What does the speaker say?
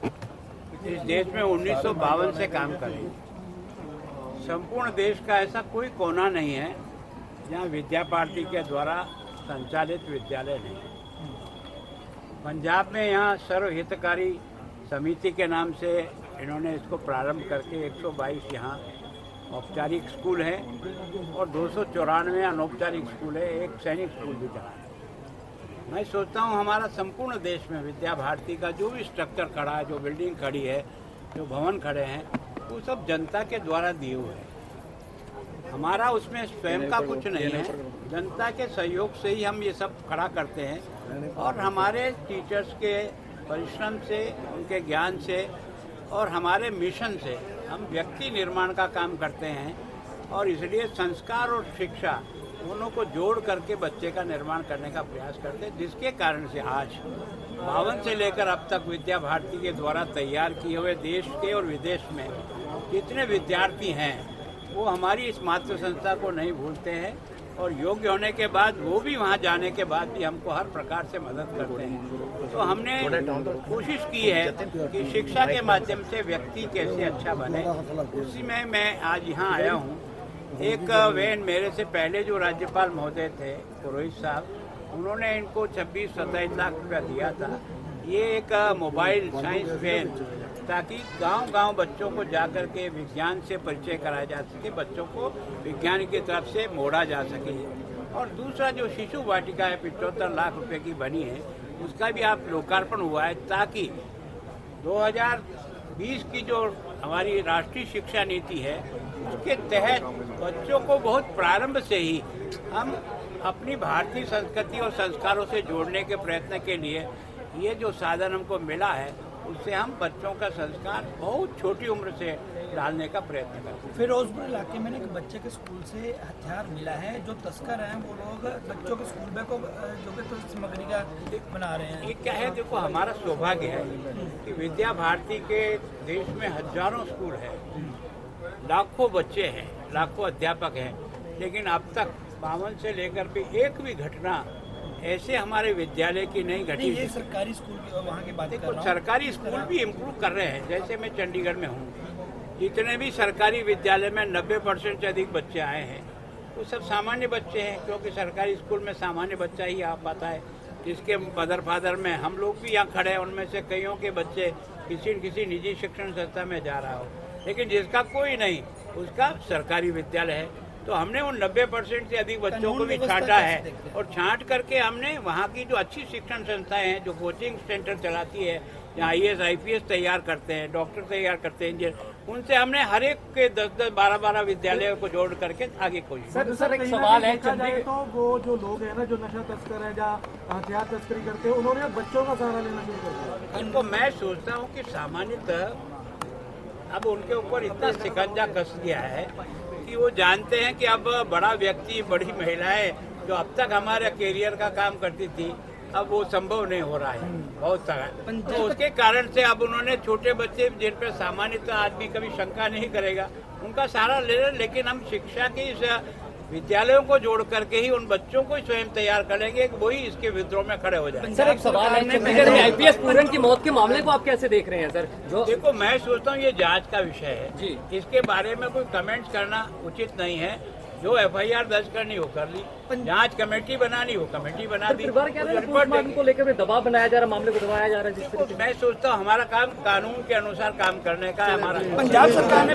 इस देश में 1952 से काम कर रही है। संपूर्ण देश का ऐसा कोई कोना नहीं है जहाँ विद्या भारती के द्वारा संचालित विद्यालय नहीं है। पंजाब में यहाँ सर्व हितकारी समिति के नाम से इन्होंने इसको प्रारंभ करके 122 यहाँ औपचारिक स्कूल है और 294 अनौपचारिक स्कूल है, एक सैनिक स्कूल भी चला है। मैं सोचता हूँ हमारा संपूर्ण देश में विद्या भारती का जो भी स्ट्रक्चर खड़ा है, जो बिल्डिंग खड़ी है, जो भवन खड़े हैं, वो सब जनता के द्वारा दिए हुए हैं। हमारा उसमें स्वयं का कुछ नहीं है, जनता के सहयोग से ही हम ये सब खड़ा करते हैं और हमारे टीचर्स के परिश्रम से, उनके ज्ञान से और हमारे मिशन से हम व्यक्ति निर्माण का काम करते हैं और इसलिए संस्कार और शिक्षा दोनों को जोड़ करके बच्चे का निर्माण करने का प्रयास करते हैं, जिसके कारण से आज 52 से लेकर अब तक विद्या भारती के द्वारा तैयार किए हुए देश के और विदेश में जितने विद्यार्थी हैं वो हमारी इस मातृ संस्था को नहीं भूलते हैं और योग्य होने के बाद वो भी वहाँ जाने के बाद भी हमको हर प्रकार से मदद करते हैं। तो हमने कोशिश की है कि शिक्षा के माध्यम से व्यक्ति कैसे अच्छा बने, उसी में मैं आज यहाँ आया हूँ। एक वेन मेरे से पहले जो राज्यपाल महोदय थे पुरोहित साहब, उन्होंने इनको 26-27 लाख रुपया दिया था। ये एक मोबाइल साइंस वेन, ताकि गांव-गांव बच्चों को जाकर के विज्ञान से परिचय कराया जा सके, बच्चों को विज्ञान की तरफ से मोड़ा जा सके। और दूसरा जो शिशु वाटिका है 75 लाख रुपए की बनी है, उसका भी आप लोकार्पण हुआ है, ताकि 2020 की जो हमारी राष्ट्रीय शिक्षा नीति है उसके तहत बच्चों को बहुत प्रारंभ से ही हम अपनी भारतीय संस्कृति और संस्कारों से जोड़ने के प्रयत्न के लिए ये जो साधन हमको मिला है, उससे हम बच्चों का संस्कार बहुत छोटी उम्र से डालने का प्रयत्न करते हैं। फिरोजपुर इलाके में एक बच्चे के स्कूल से हथियार मिला है, जो तस्कर हैं वो लोग बच्चों के स्कूल बैग को जो कि सामग्री का बना रहे हैं। ये क्या है, देखो हमारा सौभाग्य है कि विद्या भारती के देश में हजारों स्कूल है, लाखों बच्चे हैं, लाखों अध्यापक हैं, लेकिन अब तक 52 से लेकर भी एक भी घटना ऐसे हमारे विद्यालय की नहीं घटी। ये सरकारी स्कूल की वहाँ की बात कर रहा हूं। सरकारी स्कूल भी इम्प्रूव कर रहे हैं। जैसे मैं चंडीगढ़ में हूँ, जितने भी सरकारी विद्यालय में 90% से अधिक बच्चे आए हैं वो सब सामान्य बच्चे हैं, क्योंकि सरकारी स्कूल में सामान्य बच्चा ही आ पाता है, जिसके मदर फादर में हम लोग भी यहाँ खड़े हैं, उनमें से कईयों के बच्चे किसी न किसी निजी शिक्षण संस्था में जा रहा हो, लेकिन जिसका कोई नहीं उसका सरकारी विद्यालय है। तो हमने उन 90% से अधिक बच्चों को भी छांटा है और छांट करके हमने वहाँ की जो अच्छी शिक्षण संस्थाएं हैं, जो कोचिंग सेंटर चलाती है, जहाँ IAS IPS तैयार करते हैं, डॉक्टर तैयार करते हैं, इंजीनियर, उनसे हमने हर एक के 10-10, 12-12 विद्यालयों को जोड़ करके आगे कोशिश। सर एक सवाल है, तो वो जो लोग हैं ना, जो नशा तस्कर है, जहाँ हथियार तस्करी करते हैं, उन्होंने बच्चों का सहारा लेना शुरू कर दिया। इनको मैं सोचता हूँ कि सामान्यतः अब उनके ऊपर इतना शिकंजा कस दिया है कि वो जानते हैं कि अब बड़ा व्यक्ति, बड़ी महिलाएं जो अब तक हमारे कैरियर का काम करती थी, अब वो संभव नहीं हो रहा है बहुत सारा। तो उसके कारण से अब उन्होंने छोटे बच्चे जिन पर सामान्यतः आदमी कभी शंका नहीं करेगा, उनका सहारा ले रहे। लेकिन हम शिक्षा की इस विद्यालयों को जोड़ करके ही उन बच्चों को स्वयं तैयार करेंगे कि वही इसके विद्रोह में खड़े हो जाए। सर एक सवाल है, चंडीगढ़ में IPS पूरन की मौत के मामले को आप कैसे देख रहे हैं सर? जो देखो, मैं सोचता हूँ ये जांच का विषय है जी, इसके बारे में कोई कमेंट्स करना उचित नहीं है। जो FIR दर्ज करनी हो कर ली, जांच कमेटी बनानी हो कमेटी बना दी। रिपोर्ट को लेकर दबाव बनाया जा रहा, मामले को दबाया जा रहा है। मैं सोचता हूँ हमारा काम कानून के अनुसार काम करने का है। हमारा पंजाब सरकार ने